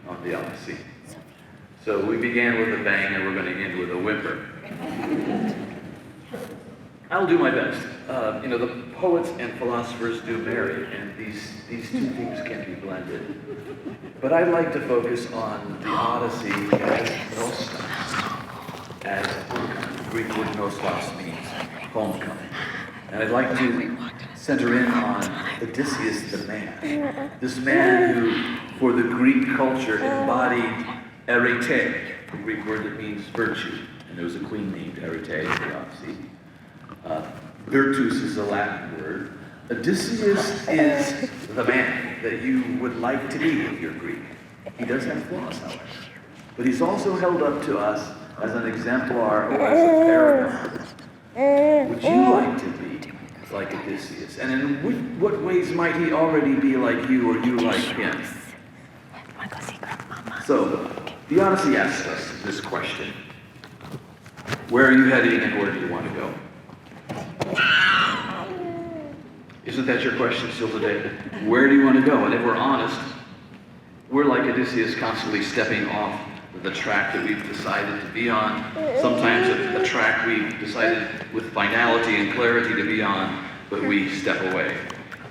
on the Odyssey. So we began with a bang and we're going to end with a whimper. I'll do my best. The poets and philosophers do marry, and these two things can be blended. But I'd like to focus on the Odyssey as nostos, as homecoming. The Greek word nostos means homecoming. And I'd like to center in on Odysseus the man. This man who, for the Greek culture, embodied arete, the Greek word that means virtue. And there was a queen named Arete in the Odyssey. Virtus is a Latin word. Odysseus is the man that you would like to be if you're Greek. He does have flaws, however. But he's also held up to us as an exemplar or as a paragon. Would you like to be like Odysseus? And in what ways might he already be like you or you like him? So, the Odyssey asks us this question. Where are you heading and where do you want to go? Isn't that your question still today? Where do you want to go? And if we're honest, we're like Odysseus, constantly stepping off the track that we've decided to be on. Sometimes a track we've decided with finality and clarity to be on, but we step away.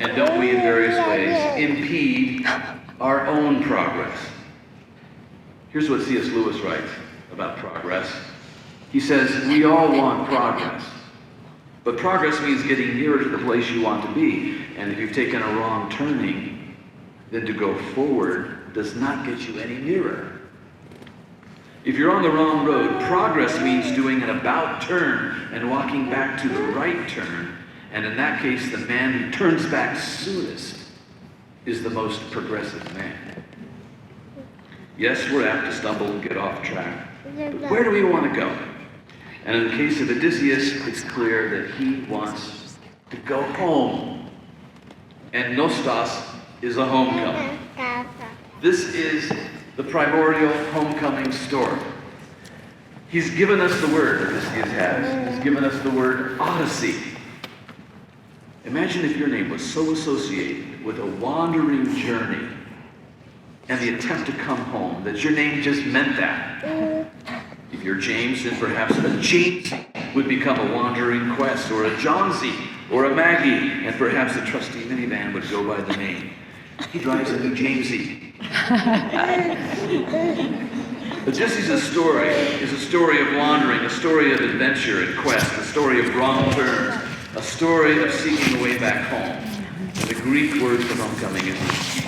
And don't we in various ways impede our own progress? Here's what C.S. Lewis writes about progress. He says, we all want progress. But progress means getting nearer to the place you want to be. And if you've taken a wrong turning, then to go forward does not get you any nearer. If you're on the wrong road, progress means doing an about turn and walking back to the right turn. And in that case, the man who turns back soonest is the most progressive man. Yes, we're apt to stumble and get off track. But where do we want to go? And in the case of Odysseus, it's clear that he wants to go home. And nostos is a homecoming. This is the primordial homecoming story. He's given us the word, Odysseus has. He's given us the word Odyssey. Imagine if your name was so associated with a wandering journey and the attempt to come home that your name just meant that. If you're James, then perhaps a Jamesy would become a wandering quest, or a Johnsy, or a Maggie, and perhaps a trusty minivan would go by the name. He drives a new Jamesy. Odysseus' story is a story of wandering, a story of adventure and quest, a story of wrong turns, a story of seeking a way back home. And the Greek word for homecoming is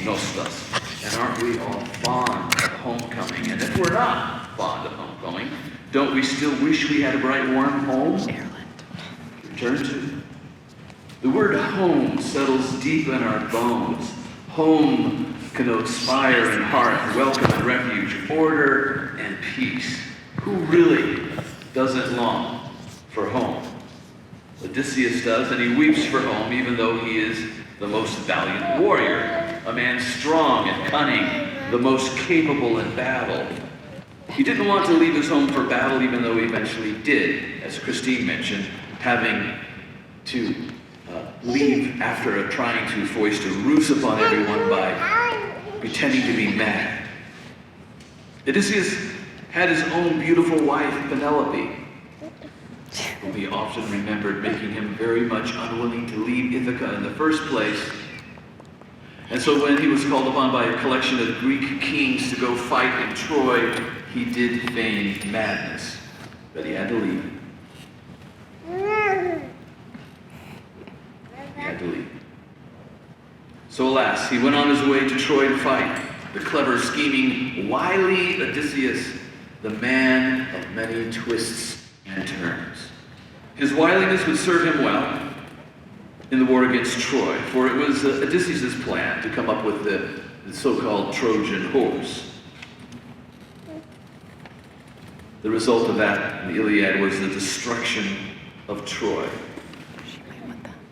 nostos. And aren't we all fond of homecoming? And if we're not fond of homecoming, don't we still wish we had a bright, warm home to return to? The word home settles deep in our bones. Home connotes fire and hearth, welcome and refuge, order and peace. Who really doesn't long for home? Odysseus does, and he weeps for home, even though he is the most valiant warrior, a man strong and cunning, the most capable in battle. He didn't want to leave his home for battle, even though he eventually did, as Christine mentioned, having to leave after trying to foist a ruse upon everyone by pretending to be mad. Odysseus had his own beautiful wife, Penelope, whom he often remembered making him very much unwilling to leave Ithaca in the first place. And so when he was called upon by a collection of Greek kings to go fight in Troy, he did feign madness, but he had to leave. He had to leave. So alas, he went on his way to Troy to fight. The clever, scheming, wily Odysseus, the man of many twists and turns. His wiliness would serve him well in the war against Troy, for it was Odysseus' plan to come up with the so-called Trojan horse. The result of that in the Iliad was the destruction of Troy.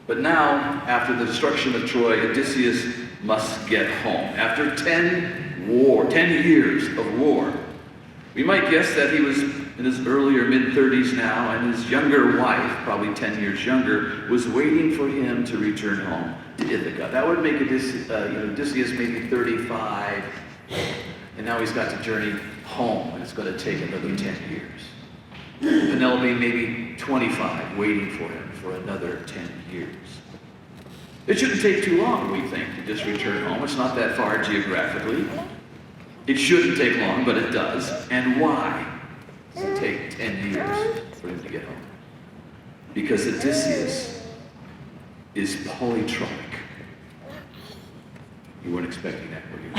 But now, after the destruction of Troy, Odysseus must get home. After 10 years of war, we might guess that he was in his early or mid-30s now, and his younger wife, probably 10 years younger, was waiting for him to return home to Ithaca. That would make Odysseus maybe 35. And now he's got to journey home, and it's going to take another 10 years. Penelope maybe 25, waiting for him for another 10 years. It shouldn't take too long, we think, to just return home. It's not that far geographically. It shouldn't take long, but it does. And why does it take 10 years for him to get home? Because Odysseus is polytropic. You weren't expecting that, were you?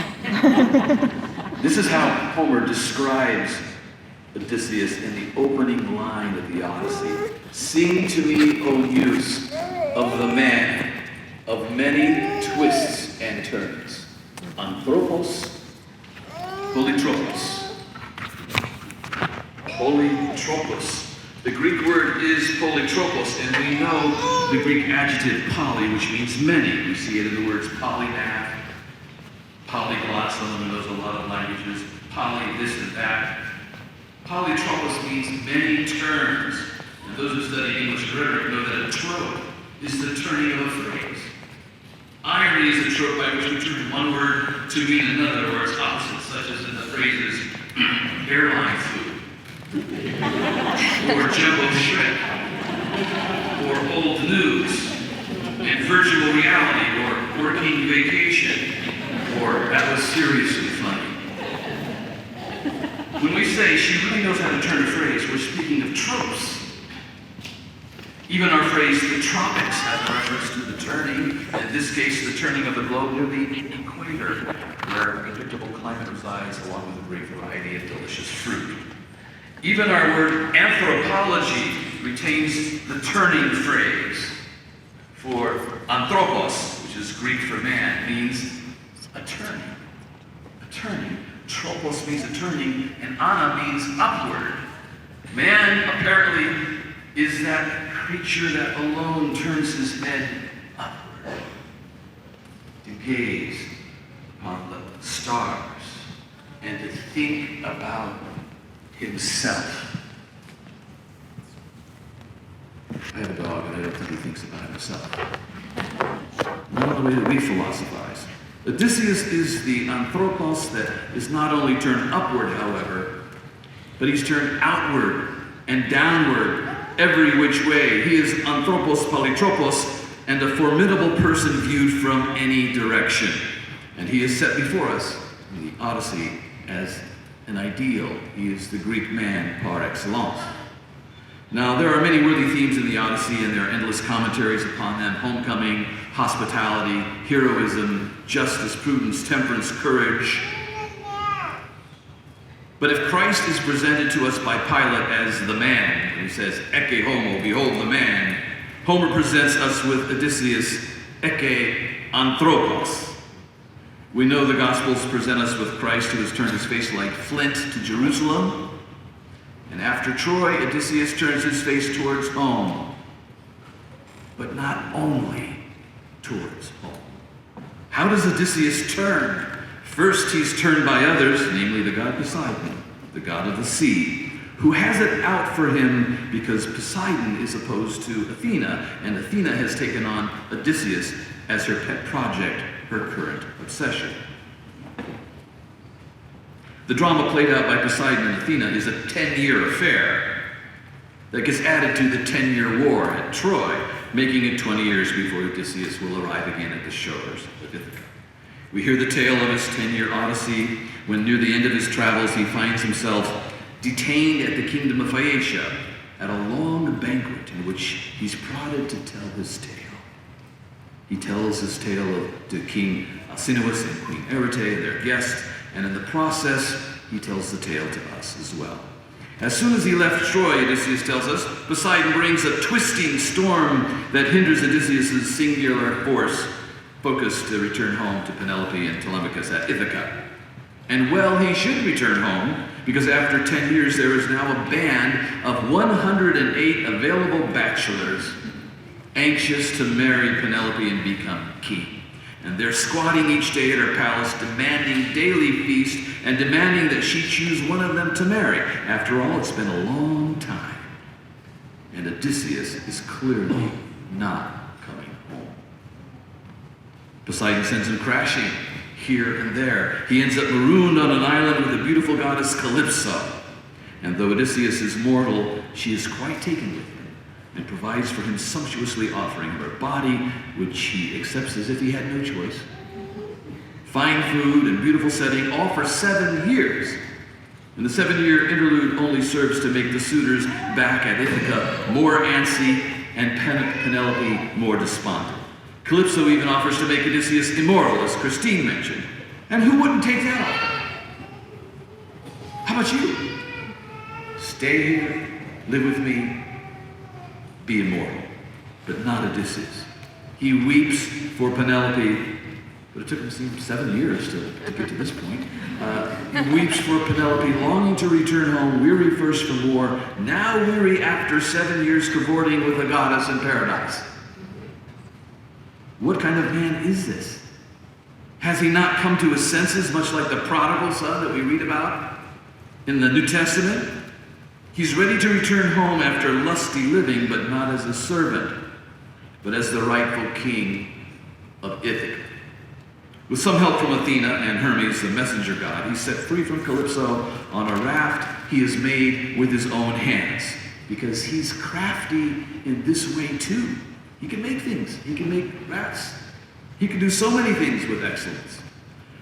This is how Homer describes Odysseus in the opening line of the Odyssey. Sing to me, O Muse, of the man of many twists and turns. Anthropos, polytropos. Polytropos. The Greek word is polytropos, and we know the Greek adjective poly, which means many. We see it in the words polymath, polyglot, someone who knows a lot of languages, poly this and that. Polytropos means many turns. And those who study English rhetoric know that a trope is the turning of a phrase. Irony is a trope by which we turn one word to mean another or its opposite, such as in the phrases airline food, or jumbo shrimp, or old news, and virtual reality, or working vacation, or that was seriously funny. When we say she really knows how to turn a phrase, we're speaking of tropes. Even our phrase, the tropics, has a reference to the turning, in this case, the turning of the globe near the equator, where predictable climate resides along with a great variety of delicious fruit. Even our word anthropology retains the turning phrase, for anthropos, which is Greek for man, means a turning. A turning. Tropos means a turning, and ana means upward. Man, apparently, is that creature that alone turns his head upward to gaze upon the stars and to think about himself. I have a dog, and I don't think he thinks about himself. Not the way that we philosophize. Odysseus is the anthropos that is not only turned upward, however, but he's turned outward and downward, every which way. He is anthropos polytropos, and a formidable person viewed from any direction. And he is set before us in the Odyssey as an ideal. He is the Greek man par excellence. Now, there are many worthy themes in the Odyssey, and there are endless commentaries upon them: homecoming, hospitality, heroism, justice, prudence, temperance, courage. But if Christ is presented to us by Pilate as the man, and he says, Ecce homo, behold the man, Homer presents us with Odysseus, Ecce anthropos. We know the Gospels present us with Christ who has turned his face like flint to Jerusalem. And after Troy, Odysseus turns his face towards home. But not only towards home. How does Odysseus turn? First, he's turned by others, namely the god Poseidon, the god of the sea, who has it out for him because Poseidon is opposed to Athena, and Athena has taken on Odysseus as her pet project, her current obsession. The drama played out by Poseidon and Athena is a 10-year affair that gets added to the 10-year war at Troy, making it 20 years before Odysseus will arrive again at the shores of Ithaca. We hear the tale of his 10-year odyssey when near the end of his travels he finds himself detained at the kingdom of Phaeacia at a long banquet in which he's prodded to tell his tale. He tells his tale to King Alcinous and Queen Arete, their guests, and in the process, he tells the tale to us as well. As soon as he left Troy, Odysseus tells us, Poseidon brings a twisting storm that hinders Odysseus' singular force, focused to return home to Penelope and Telemachus at Ithaca. And well, he should return home, because after 10 years, there is now a band of 108 available bachelors anxious to marry Penelope and become king. And they're squatting each day at her palace, demanding daily feast and demanding that she choose one of them to marry. After all, it's been a long time. And Odysseus is clearly not coming home. Poseidon sends him crashing. here and there. He ends up marooned on an island with the beautiful goddess Calypso. And though Odysseus is mortal, she is quite taken with him and provides for him, sumptuously offering him her body, which he accepts as if he had no choice. Fine food and beautiful setting, all for 7 years. And the 7-year interlude only serves to make the suitors back at Ithaca more antsy and Penelope more despondent. Calypso even offers to make Odysseus immortal, as Christine mentioned. And who wouldn't take that offer? How about you? Stay here, live with me, be immortal. But not Odysseus. He weeps for Penelope, but it took him 7 years to get to this point. He weeps for Penelope, longing to return home, weary first from war, now weary after 7 years cavorting with a goddess in paradise. What kind of man is this? Has he not come to his senses, much like the prodigal son that we read about in the New Testament? He's ready to return home after lusty living, but not as a servant, but as the rightful king of Ithaca. With some help from Athena and Hermes, the messenger god, he's set free from Calypso on a raft he has made with his own hands, because he's crafty in this way too. He can make things. He can make rafts. He can do so many things with excellence.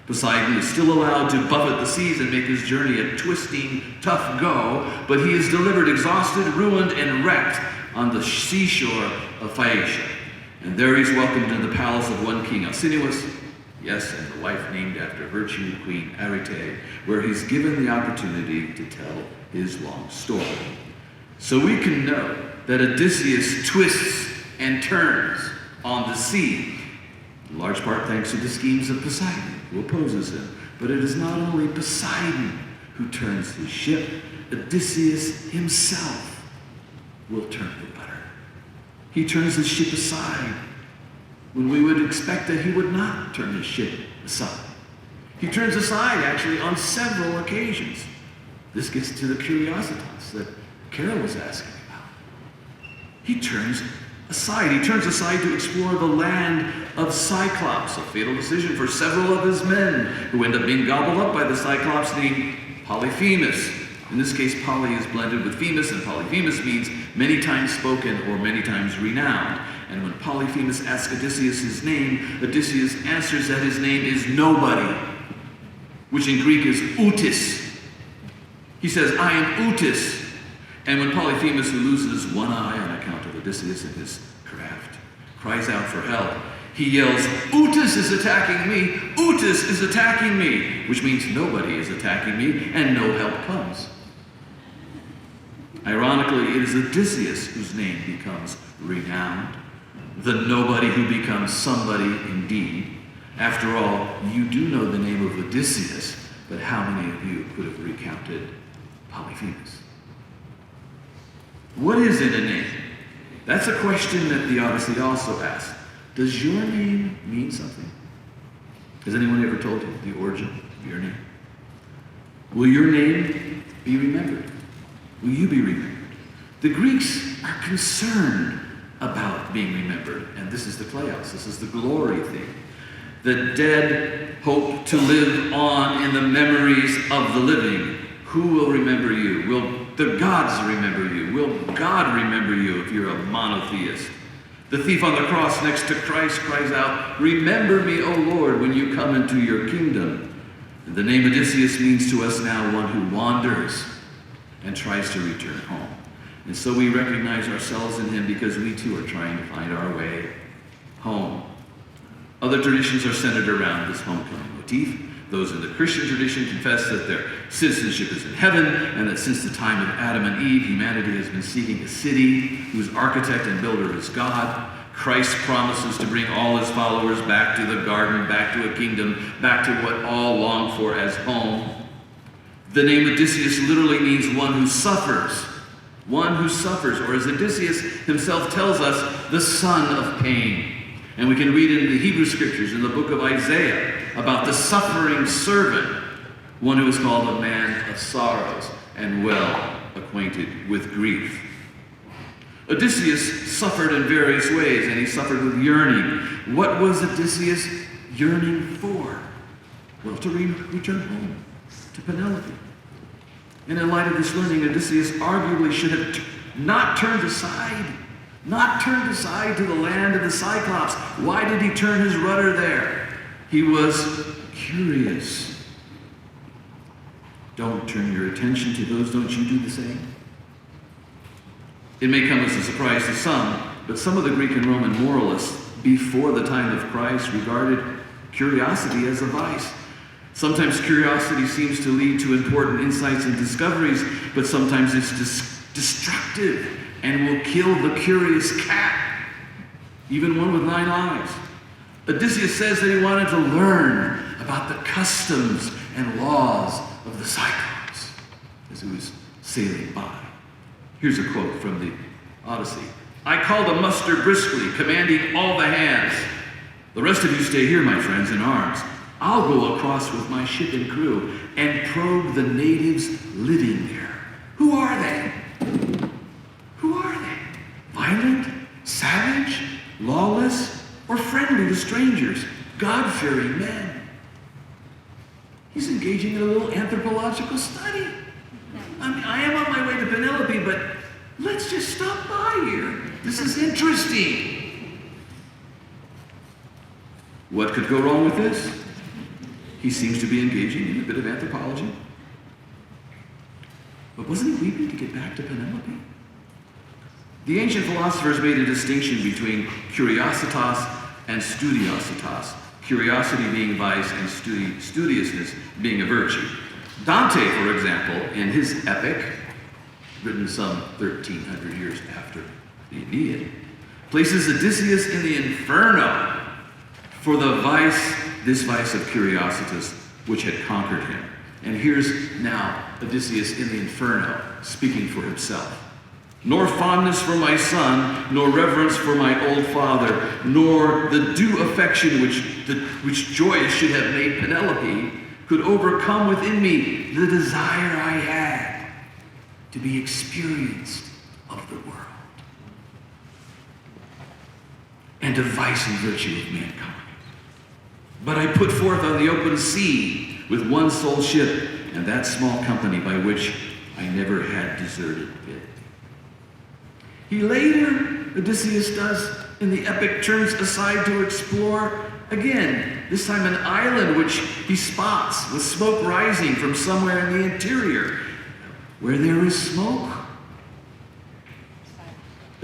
Poseidon is still allowed to buffet the seas and make his journey a twisting, tough go, but he is delivered exhausted, ruined, and wrecked on the seashore of Phaeacia. And there he's welcomed in the palace of one king, Alcinous, yes, and the wife named after virtue, Queen Arete, where he's given the opportunity to tell his long story. So we can know that Odysseus twists and turns on the sea, in large part thanks to the schemes of Poseidon, who opposes him. But it is not only Poseidon who turns his ship, Odysseus himself will turn the rudder. He turns his ship aside when we would expect that he would not turn his ship aside. He turns aside, actually, on several occasions. This gets to the curiositas that Carol was asking about. He turns aside. He turns aside to explore the land of Cyclops, a fatal decision for several of his men, who end up being gobbled up by the Cyclops named Polyphemus. In this case, poly is blended with phemus, and Polyphemus means many times spoken or many times renowned. And when Polyphemus asks Odysseus his name, Odysseus answers that his name is nobody, which in Greek is outis. He says, I am outis. And when Polyphemus, who loses one eye on account of Odysseus and his craft, cries out for help, he yells, Outis is attacking me! Outis is attacking me! Which means nobody is attacking me and no help comes. Ironically, it is Odysseus whose name becomes renowned, the nobody who becomes somebody indeed. After all, you do know the name of Odysseus, but how many of you could have recounted Polyphemus? What is in a name? That's a question that the Odyssey also asks. Does your name mean something? Has anyone ever told you the origin of your name? Will your name be remembered? Will you be remembered? The Greeks are concerned about being remembered, and this is the kleos, this is the glory thing. The dead hope to live on in the memories of the living. Who will remember you? Will the gods remember you? Will God remember you if you're a monotheist? The thief on the cross next to Christ cries out, remember me, O Lord, when you come into your kingdom. And the name Odysseus means to us now one who wanders and tries to return home. And so we recognize ourselves in him because we too are trying to find our way home. Other traditions are centered around this homecoming motif. Those in the Christian tradition confess that their citizenship is in heaven, and that since the time of Adam and Eve, humanity has been seeking a city whose architect and builder is God. Christ promises to bring all his followers back to the garden, back to a kingdom, back to what all long for as home. The name Odysseus literally means one who suffers. One who suffers, or as Odysseus himself tells us, the son of pain. And we can read in the Hebrew scriptures, in the book of Isaiah, about the suffering servant, one who is called a man of sorrows and well acquainted with grief. Odysseus suffered in various ways, and he suffered with yearning. What was Odysseus yearning for? Well, to return home to Penelope. And in light of this learning, Odysseus arguably should have not turned aside to the land of the Cyclops. Why did he turn his rudder there? He was curious. Don't turn your attention to those, don't you do the same? It may come as a surprise to some, but some of the Greek and Roman moralists before the time of Christ regarded curiosity as a vice. Sometimes curiosity seems to lead to important insights and discoveries, but sometimes it's destructive and will kill the curious cat, even one with 9 lives. Odysseus says that he wanted to learn about the customs and laws of the Cyclops as he was sailing by. Here's a quote from the Odyssey. "I called a muster briskly, commanding all the hands. The rest of you stay here, my friends, in arms. I'll go across with my ship and crew and probe the natives living there. Who are they? Who are they? Violent, savage, lawless, or friendly to strangers, God-fearing men?" He's engaging in a little anthropological study. I am on my way to Penelope, but let's just stop by here. This is interesting. What could go wrong with this? He seems to be engaging in a bit of anthropology. But wasn't he weeping to get back to Penelope? The ancient philosophers made a distinction between curiositas and studiositas. Curiosity being vice and studiousness being a virtue. Dante, for example, in his epic, written some 1,300 years after the Aeneid, places Odysseus in the Inferno for this vice of curiositas, which had conquered him. And here's now Odysseus in the Inferno, speaking for himself. "Nor fondness for my son, nor reverence for my old father, nor the due affection which joyous should have made Penelope, could overcome within me the desire I had to be experienced of the world and of vice and virtue of mankind. But I put forth on the open sea with one sole ship, and that small company by which I never had deserted it." He later, Odysseus does, in the epic, turns aside to explore again, this time an island which he spots with smoke rising from somewhere in the interior. Where there is smoke,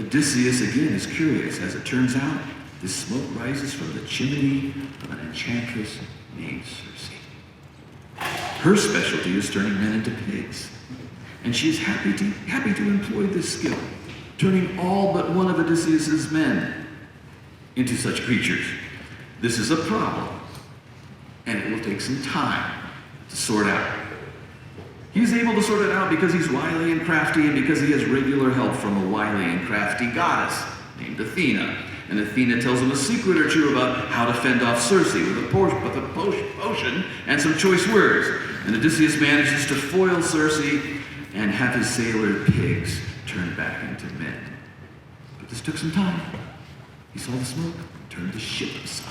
Odysseus again is curious. As it turns out, this smoke rises from the chimney of an enchantress named Circe. Her specialty is turning men into pigs, and she is happy to employ this skill, turning all but one of Odysseus's men into such creatures. This is a problem, and it will take some time to sort out. He's able to sort it out because he's wily and crafty, and because he has regular help from a wily and crafty goddess named Athena. And Athena tells him a secret or two about how to fend off Circe with a potion and some choice words. And Odysseus manages to foil Circe and have his sailor pigs turned back into men. But this took some time. He saw the smoke, turned the ship aside.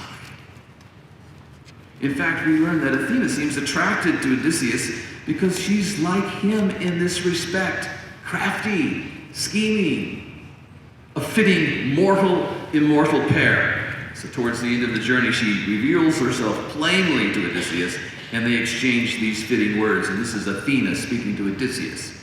In fact, we learn that Athena seems attracted to Odysseus because she's like him in this respect. Crafty, scheming, a fitting mortal-immortal pair. So towards the end of the journey, she reveals herself plainly to Odysseus, and they exchange these fitting words. And this is Athena speaking to Odysseus.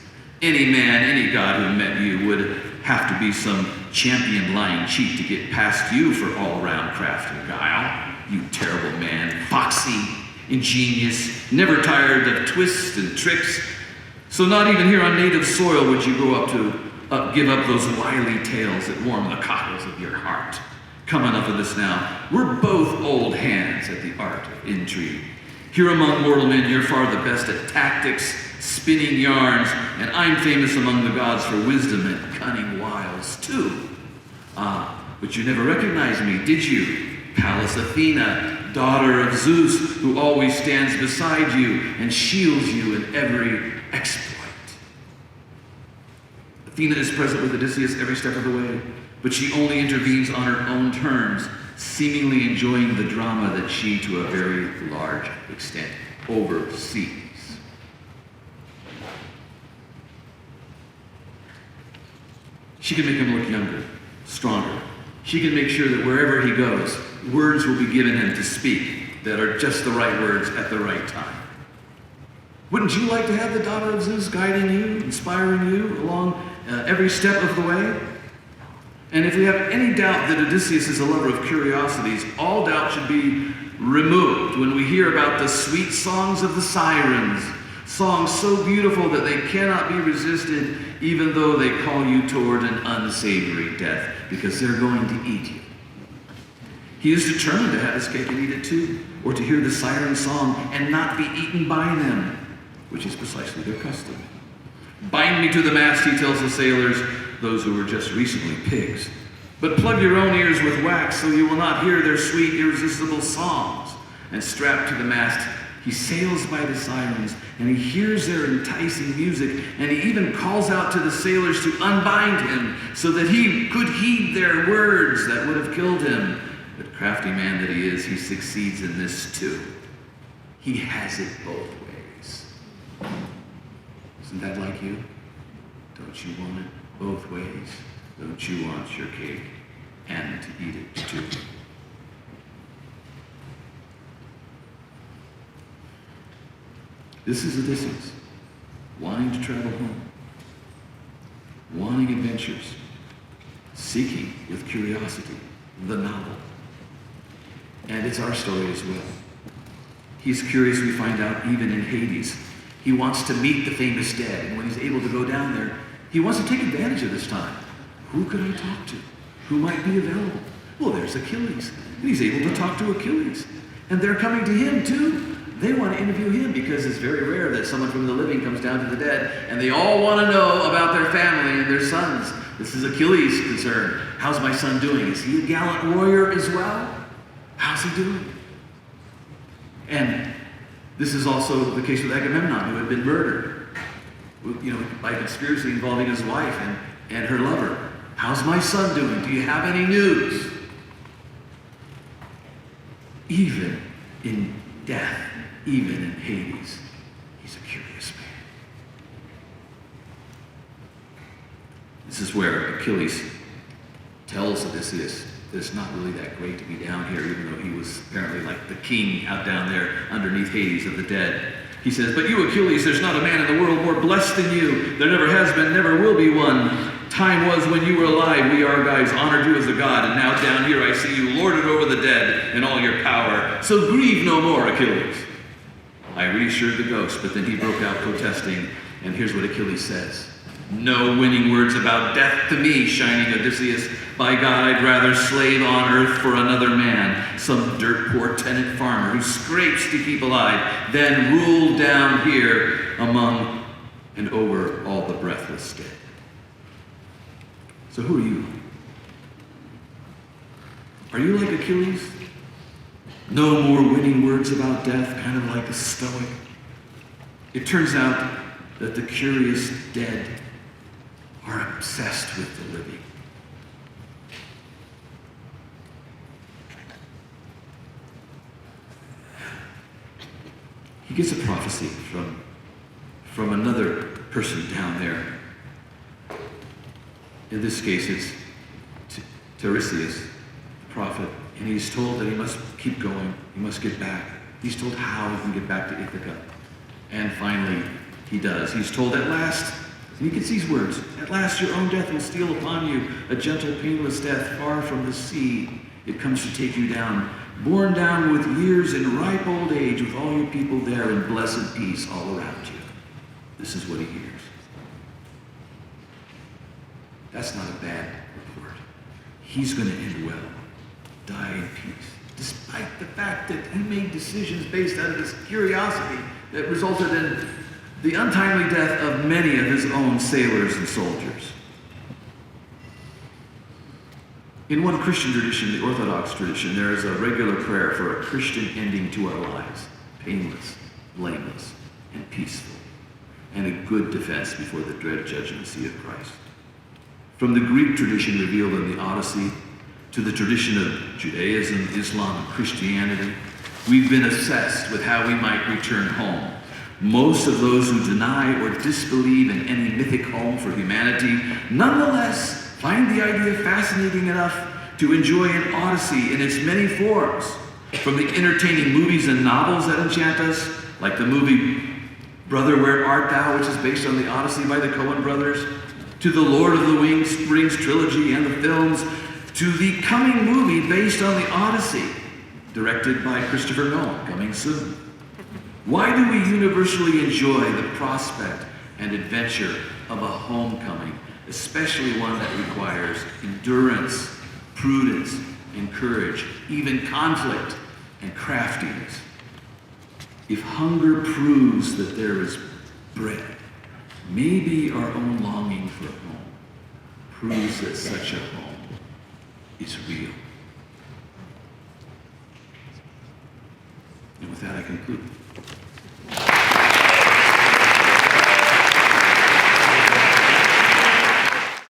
"Any man, any god who met you would have to be some champion lying cheat to get past you for all-round craft and guile. You terrible man, foxy, ingenious, never tired of twists and tricks. So not even here on native soil would you go up to give up those wily tales that warm the cockles of your heart. Come, enough of this now. We're both old hands at the art of intrigue. Here among mortal men, you're far the best at tactics, spinning yarns, and I'm famous among the gods for wisdom and cunning wiles too. Ah, but you never recognized me, did you? Pallas Athena, daughter of Zeus, who always stands beside you and shields you in every exploit." Athena is present with Odysseus every step of the way, but she only intervenes on her own terms, seemingly enjoying the drama that she, to a very large extent, oversees. She can make him look younger, stronger. She can make sure that wherever he goes, words will be given him to speak that are just the right words at the right time. Wouldn't you like to have the daughter of Zeus guiding you, inspiring you along every step of the way? And if we have any doubt that Odysseus is a lover of curiosities, all doubt should be removed when we hear about the sweet songs of the sirens, songs so beautiful that they cannot be resisted, even though they call you toward an unsavory death, because they're going to eat you. He is determined to have his cake and eat it too, or to hear the siren song and not be eaten by them, which is precisely their custom. Bind me to the mast, he tells the sailors, those who were just recently pigs. But plug your own ears with wax so you will not hear their sweet, irresistible songs. And strapped to the mast, he sails by the sirens, and he hears their enticing music, and he even calls out to the sailors to unbind him so that he could heed their words that would have killed him. But crafty man that he is, he succeeds in this too. He has it both ways. Isn't that like you? Don't you want it both ways? Don't you want your cake and to eat it too? This is Odysseus, wanting to travel home, wanting adventures, seeking with curiosity the novel. And it's our story as well. He's curious, we find out, even in Hades. He wants to meet the famous dead, and when he's able to go down there, he wants to take advantage of this time. Who could I talk to? Who might be available? Well, there's Achilles. And he's able to talk to Achilles. And they're coming to him too. They want to interview him because it's very rare that someone from the living comes down to the dead, and they all want to know about their family and their sons. This is Achilles' concern. How's my son doing? Is he a gallant warrior as well? How's he doing? And this is also the case with Agamemnon, who had been murdered, by conspiracy involving his wife and her lover. How's my son doing? Do you have any news? Even in death, even in Hades, he's a curious man. This is where Achilles tells Odysseus that it's not really that great to be down here, even though he was apparently like the king out down there underneath Hades of the dead. He says, but you, Achilles, there's not a man in the world more blessed than you. There never has been, never will be one. Time was when you were alive. We Argives honored you as a god, and now down here I see you lorded over the dead in all your power. So grieve no more, Achilles. I reassured the ghost, but then he broke out protesting, and here's what Achilles says. No winning words about death to me, shining Odysseus. By God, I'd rather slave on earth for another man, some dirt poor tenant farmer who scrapes to keep alive, than rule down here among and over all the breathless dead. So who are you? Are you like Achilles? No more winning words about death, kind of like a stoic. It turns out that the curious dead are obsessed with the living. He gets a prophecy from another person down there. In this case, it's Odysseus, the prophet, and he's told that he must keep going. He must get back. He's told how he can get back to Ithaca. And finally, he does. He's told at last, and he gets these words, at last your own death will steal upon you, a gentle, painless death far from the sea. It comes to take you down, borne down with years in ripe old age, with all your people there in blessed peace all around you. This is what he hears. That's not a bad report. He's going to end well, die in peace, despite the fact that he made decisions based out of his curiosity that resulted in the untimely death of many of his own sailors and soldiers. In one Christian tradition, the Orthodox tradition, there is a regular prayer for a Christian ending to our lives, painless, blameless, and peaceful, and a good defense before the dread judgment seat of Christ. From the Greek tradition revealed in the Odyssey, to the tradition of Judaism, Islam, and Christianity. We've been obsessed with how we might return home. Most of those who deny or disbelieve in any mythic home for humanity nonetheless find the idea fascinating enough to enjoy an Odyssey in its many forms, from the entertaining movies and novels that enchant us, like the movie Brother, Where Art Thou?, which is based on the Odyssey by the Coen brothers, to the Lord of the Rings trilogy and the films, to the coming movie based on the Odyssey, directed by Christopher Nolan, coming soon. Why do we universally enjoy the prospect and adventure of a homecoming, especially one that requires endurance, prudence, and courage, even conflict and craftiness? If hunger proves that there is bread, maybe our own longing for home proves that such a home is real. And with that, I conclude.